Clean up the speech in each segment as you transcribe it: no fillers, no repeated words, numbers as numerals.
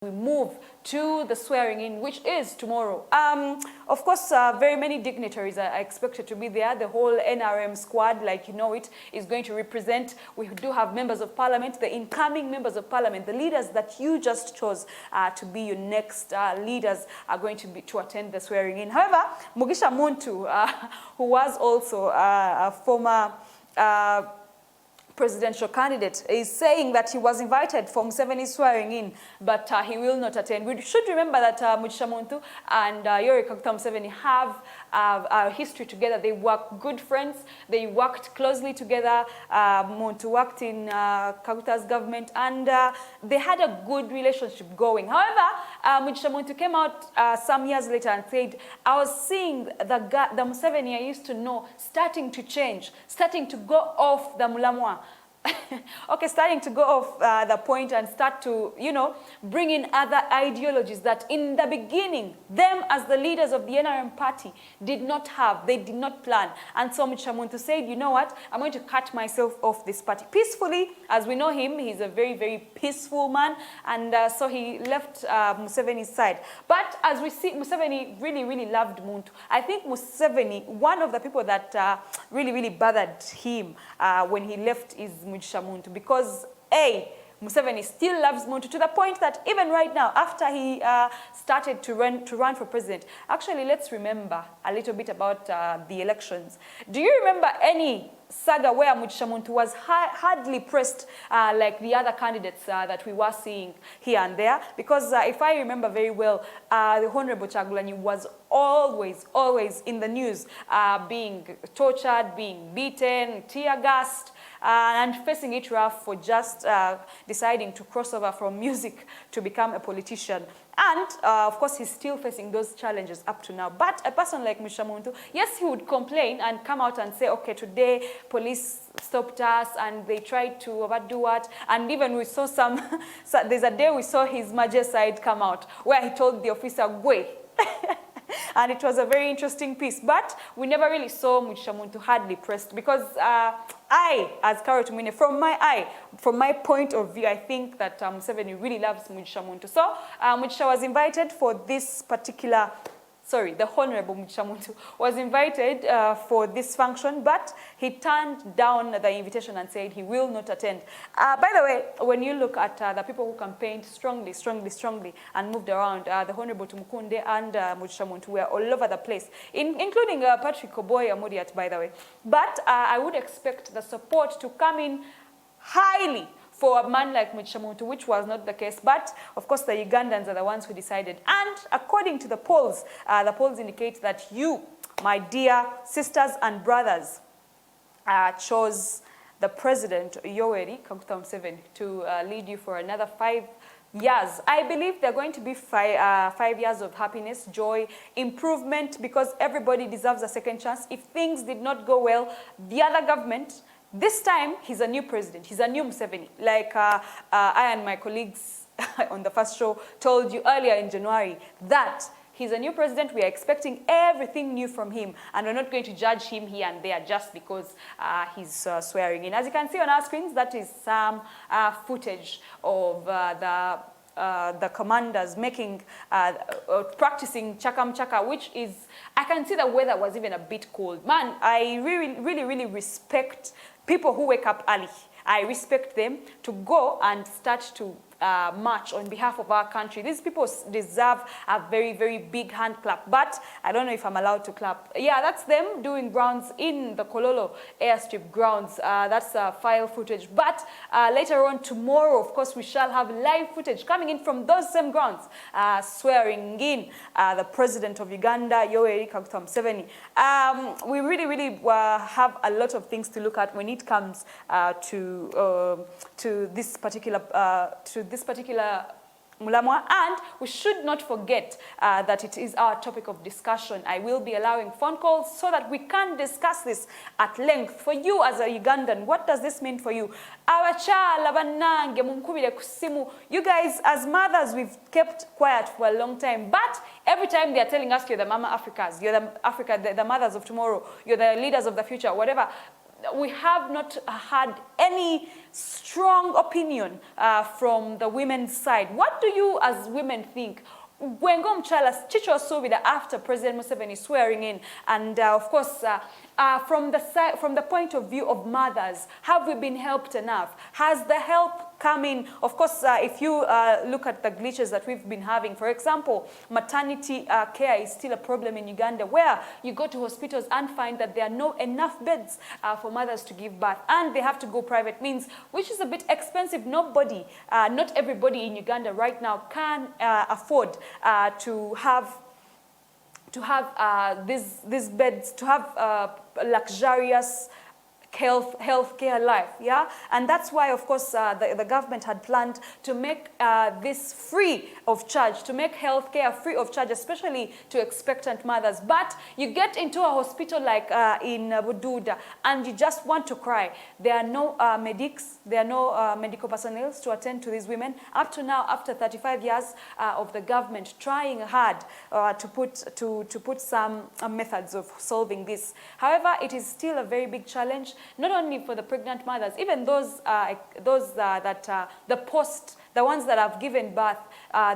We move to the swearing in, which is tomorrow. Of course, very many dignitaries are expected to be there. The whole NRM squad, like you know it, is going to represent. We do have members of parliament, the incoming members of parliament, the leaders that you just chose to be your next leaders are going to attend the swearing in. However, Mugisha Muntu, who was also a former presidential candidate, is saying that he was invited for Museveni's swearing in, but he will not attend. We should remember that Mugisha Muntu and Yoweri Kaguta Museveni have a history together. They were good friends. They worked closely together. Muntu worked in Kaguta's government, and they had a good relationship going. However, Mugisha Muntu came out some years later and said, I was seeing the Museveni I used to know starting to change, starting to go off the mulamwa. Okay, starting to go off the point and start to, you know, bring in other ideologies that in the beginning, them as the leaders of the NRM party did not have, they did not plan. And so Mugisha Muntu said, you know what, I'm going to cut myself off this party peacefully. As we know him, he's a very, very peaceful man. And so he left Museveni's side. But as we see, Museveni really, really loved Muntu. I think Museveni, one of the people that really, really bothered him when he left is Mugisha Muntu, because Museveni still loves Muntu to the point that even right now, after he started to run for president, actually let's remember a little bit about the elections. Do you remember any saga where Mugisha Muntu was hardly pressed like the other candidates that we were seeing here and there? Because if I remember very well, the Honorable Chagulanyi was always in the news, being tortured, being beaten, tear-gassed, and facing it rough for just deciding to cross over from music to become a politician. And of course, he's still facing those challenges up to now. But a person like Mugisha Muntu, yes, he would complain and come out and say, okay, today police stopped us and they tried to overdo what. And even we saw some, so there's a day we saw his Maje side come out where he told the officer, "Gwe." And it was a very interesting piece. But we never really saw Mugisha Muntu hardly pressed, because I, as Carol Tumine, from my point of view, I think that Museveni really loves Mugisha Muntu. So Mugisha was invited for this particular, the Honorable Mugisha Muntu was invited for this function, but he turned down the invitation and said he will not attend. By the way, when you look at the people who campaigned strongly and moved around, the Honorable Tumukunde and Mugisha Muntu were all over the place, including Patrick Oboy Amodiat, by the way. But I would expect the support to come in highly for a man like Mugisha Muntu, which was not the case. But of course, the Ugandans are the ones who decided. And according to the polls indicate that you, my dear sisters and brothers, chose the president, Yoweri Kaguta Museveni, to lead you for another 5 years. I believe they're going to be 5 years of happiness, joy, improvement, because everybody deserves a second chance. If things did not go well, the other government, this time, he's a new president. He's a new Museveni. Like I and my colleagues on the first show told you earlier in January, that he's a new president. We are expecting everything new from him. And we're not going to judge him here and there just because he's swearing in. As you can see on our screens, that is some footage of the commanders making, practicing chakam chaka, which is, I can see the weather was even a bit cold. Man, I really respect people who wake up early. I respect them to go and start to march on behalf of our country. These people deserve a very big hand clap, but I don't know if I'm allowed to clap. Yeah, that's them doing grounds in the Kololo airstrip grounds. That's file footage. But later on tomorrow, of course, we shall have live footage coming in from those same grounds, swearing in the president of Uganda, Yoweri Kaguta Museveni. We really have a lot of things to look at when it comes to this particular mulamwa, and we should not forget that it is our topic of discussion. I will be allowing phone calls so that we can discuss this at length. For you as a Ugandan, what does this mean for you? You guys, as mothers, we've kept quiet for a long time, but every time they're telling us you're the Mama Africas, you're the mothers of tomorrow, you're the leaders of the future, whatever. we have not had any strong opinion from the women's side. What do you as women think? Gwengo mchala chicho subira after President Museveni swearing in, and of course from the point of view of mothers, have we been helped enough? Has the help come in? Of course, if you look at the glitches that we've been having, for example, maternity care is still a problem in Uganda, where you go to hospitals and find that there are no enough beds for mothers to give birth, and they have to go private means, which is a bit expensive. Nobody, not everybody in Uganda right now can afford to have these beds, to have luxurious healthcare life, yeah? And that's why, of course, the government had planned to make this free of charge, to make healthcare free of charge, especially to expectant mothers. But you get into a hospital like in Bududa, and you just want to cry. There are no medics, there are no medical personnel to attend to these women. Up to now, after 35 years of the government trying hard to put some methods of solving this. However, it is still a very big challenge, not only for the pregnant mothers, even those the ones that have given birth.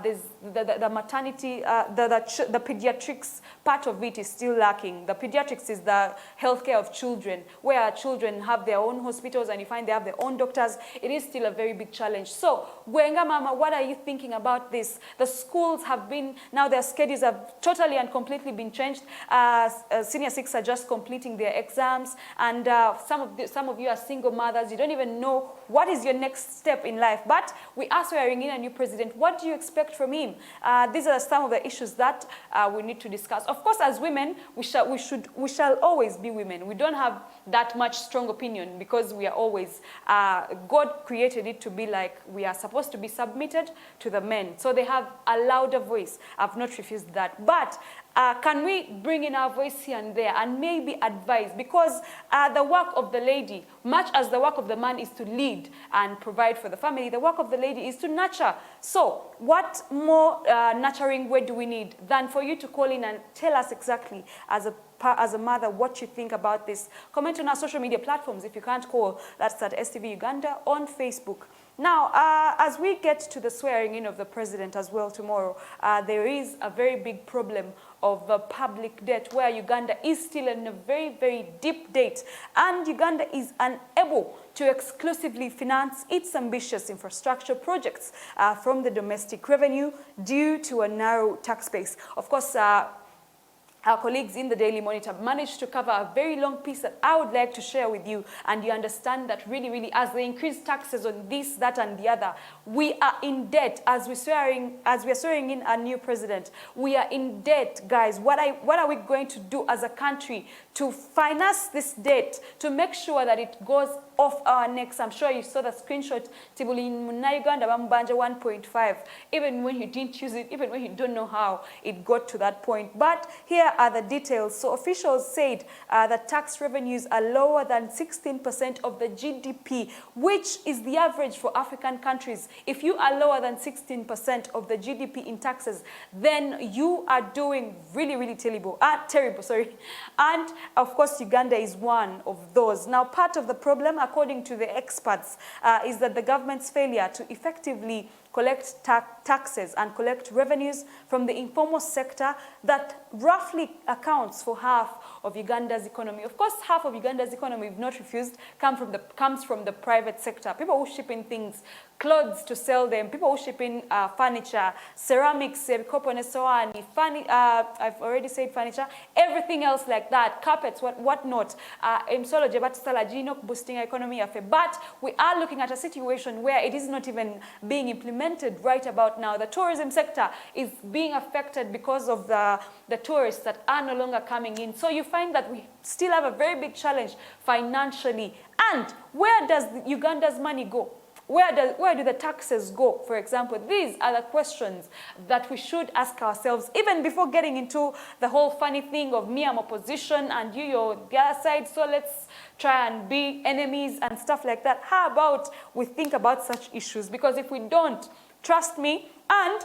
There's the maternity, the pediatrics part of it is still lacking. The pediatrics is the healthcare of children, where children have their own hospitals and you find they have their own doctors. It is still a very big challenge. So, Gwenga Mama, what are you thinking about this? The schools have been, now their schedules have totally and completely been changed. Senior 6 are just completing their exams, and some of you are single mothers. You don't even know what is your next step in life. But we are swearing in a new president. What do you expect from him? These are some of the issues that we need to discuss. Of course, as women, we shall always be women. We don't have that much strong opinion because we are always, God created it to be like we are supposed to be submitted to the men. So they have a louder voice. I've not refused that. But can we bring in our voice here and there and maybe advise? Because the work of the lady, much as the work of the man is to lead and provide for the family, the work of the lady is to nurture. So what more nurturing word do we need than for you to call in and tell us exactly as a mother what you think about this? Comment on our social media platforms if you can't call. That's at STV Uganda on Facebook. Now, as we get to the swearing in of the president as well tomorrow, there is a very big problem of public debt, where Uganda is still in a very, very deep debt, and Uganda is unable to exclusively finance its ambitious infrastructure projects from the domestic revenue due to a narrow tax base. Of course, our colleagues in the Daily Monitor managed to cover a very long piece that I would like to share with you, and you understand that really, as they increase taxes on this, that, and the other, we are in debt. As we are swearing in a new president, we are in debt, guys. What are we going to do as a country to finance this debt, to make sure that it goes off our necks? I'm sure you saw the screenshot. Tibuli Muna Uganda Bambanja 1.5. Even when you didn't use it, even when you don't know how it got to that point. But here are the details. So officials said that tax revenues are lower than 16% of the GDP, which is the average for African countries. If you are lower than 16% of the GDP in taxes, then you are doing really terrible. And of course, Uganda is one of those. Now, part of the problem, according to the experts, is that the government's failure to effectively collect taxes and collect revenues from the informal sector that roughly accounts for half of Uganda's economy. Of course, half of Uganda's economy, if not refused, comes from the private sector. People who ship in things, clothes to sell them, people who ship in furniture, ceramics, I've already said furniture, everything else like that, carpets, whatnot. Boosting economy. But we are looking at a situation where it is not even being implemented right about now. The tourism sector is being affected because of the tourists that are no longer coming in. So you find that we still have a very big challenge financially. And where does Uganda's money go? Where do the taxes go, for example? These are the questions that we should ask ourselves, even before getting into the whole funny thing of me, I'm opposition, and you're the other side, so let's try and be enemies and stuff like that. How about we think about such issues? Because if we don't, trust me, and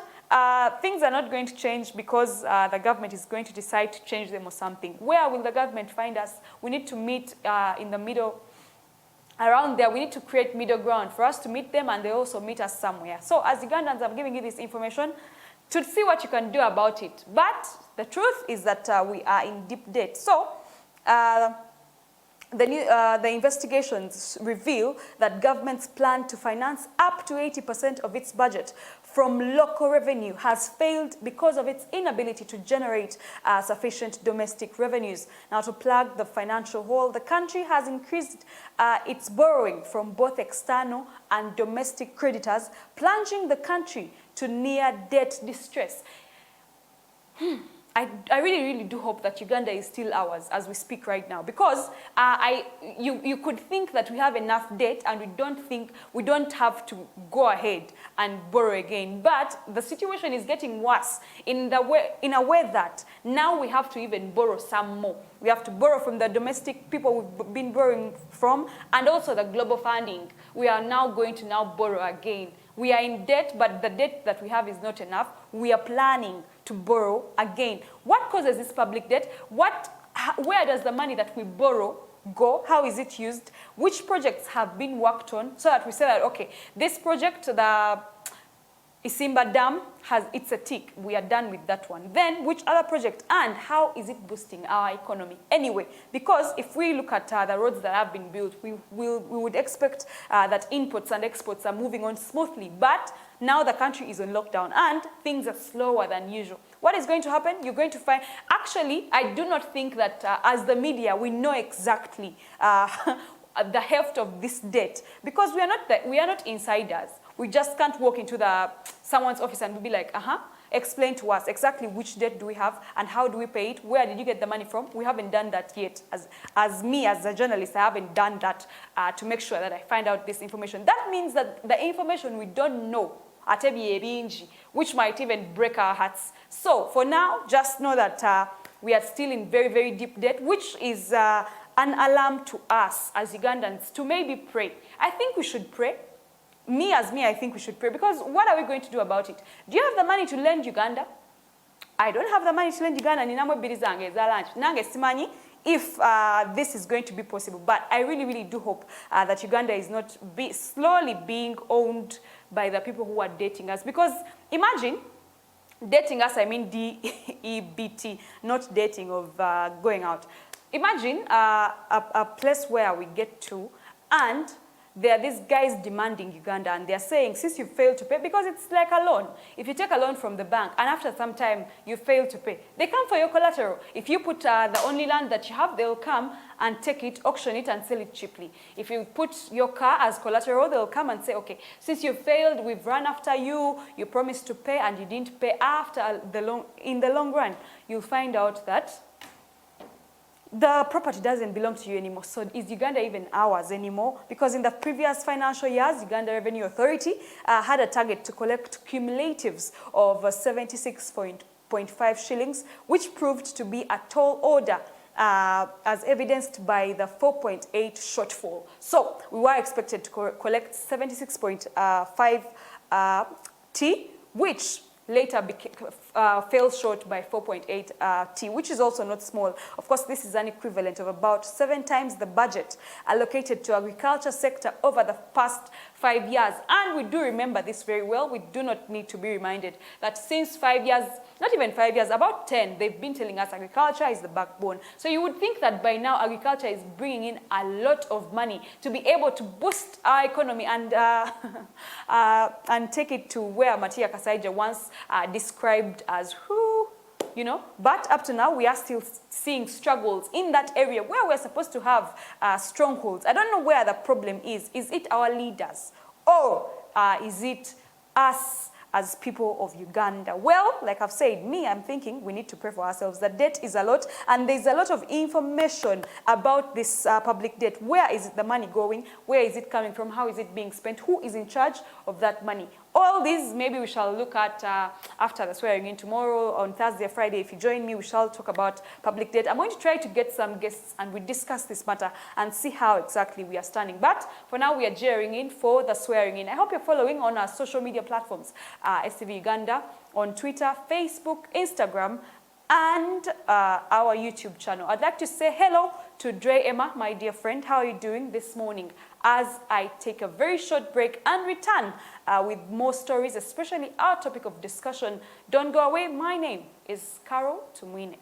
things are not going to change because the government is going to decide to change them or something. Where will the government find us? We need to meet in the middle. Around there, we need to create middle ground for us to meet them and they also meet us somewhere. So as Ugandans, I'm giving you this information to see what you can do about it. But the truth is that we are in deep debt. So the investigations reveal that government's plan to finance up to 80% of its budget from local revenue has failed because of its inability to generate sufficient domestic revenues. Now, to plug the financial hole, the country has increased its borrowing from both external and domestic creditors, plunging the country to near debt distress. I really do hope that Uganda is still ours as we speak right now, because you could think that we have enough debt and we don't have to go ahead and borrow again. But the situation is getting worse in a way that now we have to even borrow some more. We have to borrow from the domestic people we've been borrowing from and also the global funding. We are now going to borrow again. We are in debt, but the debt that we have is not enough. We are planning to borrow again. What causes this public debt? Where does the money that we borrow go? How is it used? Which projects have been worked on so that we say that, okay, this project, the Isimba Dam, it's a tick. We are done with that one. Then, which other project and how is it boosting our economy? Anyway, because if we look at the roads that have been built, we would expect that inputs and exports are moving on smoothly. But now the country is on lockdown and things are slower than usual. What is going to happen? You're going to find, actually, I do not think that as the media, we know exactly the heft of this debt, because we are not insiders. We just can't walk into someone's office and be like, explain to us exactly which debt do we have and how do we pay it? Where did you get the money from? We haven't done that yet. As me, as a journalist, I haven't done that to make sure that I find out this information. That means that the information we don't know, which might even break our hearts. So for now, just know that we are still in very, very deep debt, which is an alarm to us as Ugandans to maybe pray. I think we should pray. I think we should pray, because what are we going to do about it? Do you have the money to lend Uganda? I don't have the money to lend Uganda. If this is going to be possible, but I really do hope that Uganda is not slowly being owned by the people who are dating us. Because imagine dating us, I mean D-E-B-T, not dating of going out. Imagine a place where we get to and there are these guys demanding Uganda and they're saying, since you failed to pay, because it's like a loan. If you take a loan from the bank and after some time you fail to pay, they come for your collateral. If you put the only land that you have, they'll come and take it, auction it and sell it cheaply. If you put your car as collateral, they'll come and say, okay, since you failed, we've run after you, you promised to pay and you didn't pay in the long run. You'll find out that the property doesn't belong to you anymore. So is Uganda even ours anymore? Because in the previous financial years, Uganda Revenue Authority had a target to collect cumulatives of 76.5 shillings, which proved to be a tall order, as evidenced by the 4.8 shortfall. So we were expected to collect 76.5 T, which later fell short by 4.8 T, which is also not small. Of course, this is an equivalent of about 7 times the budget allocated to agriculture sector over the past 5 years. And we do remember this very well. We do not need to be reminded that since 5 years, not even 5 years, about 10, they've been telling us agriculture is the backbone. So you would think that by now agriculture is bringing in a lot of money to be able to boost our economy and take it to where Matia Kasaija once described as who, you know. But up to now, we are still seeing struggles in that area where we're supposed to have strongholds. I don't know where the problem is. Is it our leaders? Or is it us as people of Uganda? Well, like I've said, I'm thinking we need to pray for ourselves. The debt is a lot, and there's a lot of information about this public debt. Where is the money going? Where is it coming from? How is it being spent? Who is in charge of that money? all these maybe we shall look at after the swearing in tomorrow, on Thursday or Friday. If you join me, we shall talk about public debt. I'm going to try to get some guests and we discuss this matter and see how exactly we are standing. But for now, we are jeering in for the swearing in. I hope you're following on our social media platforms, STV Uganda, on Twitter, Facebook, Instagram, and our YouTube channel. I'd like to say hello to Dre Emma, my dear friend. How are you doing this morning? As I take a very short break and return with more stories, especially our topic of discussion. Don't go away. My name is Carol Tumwine.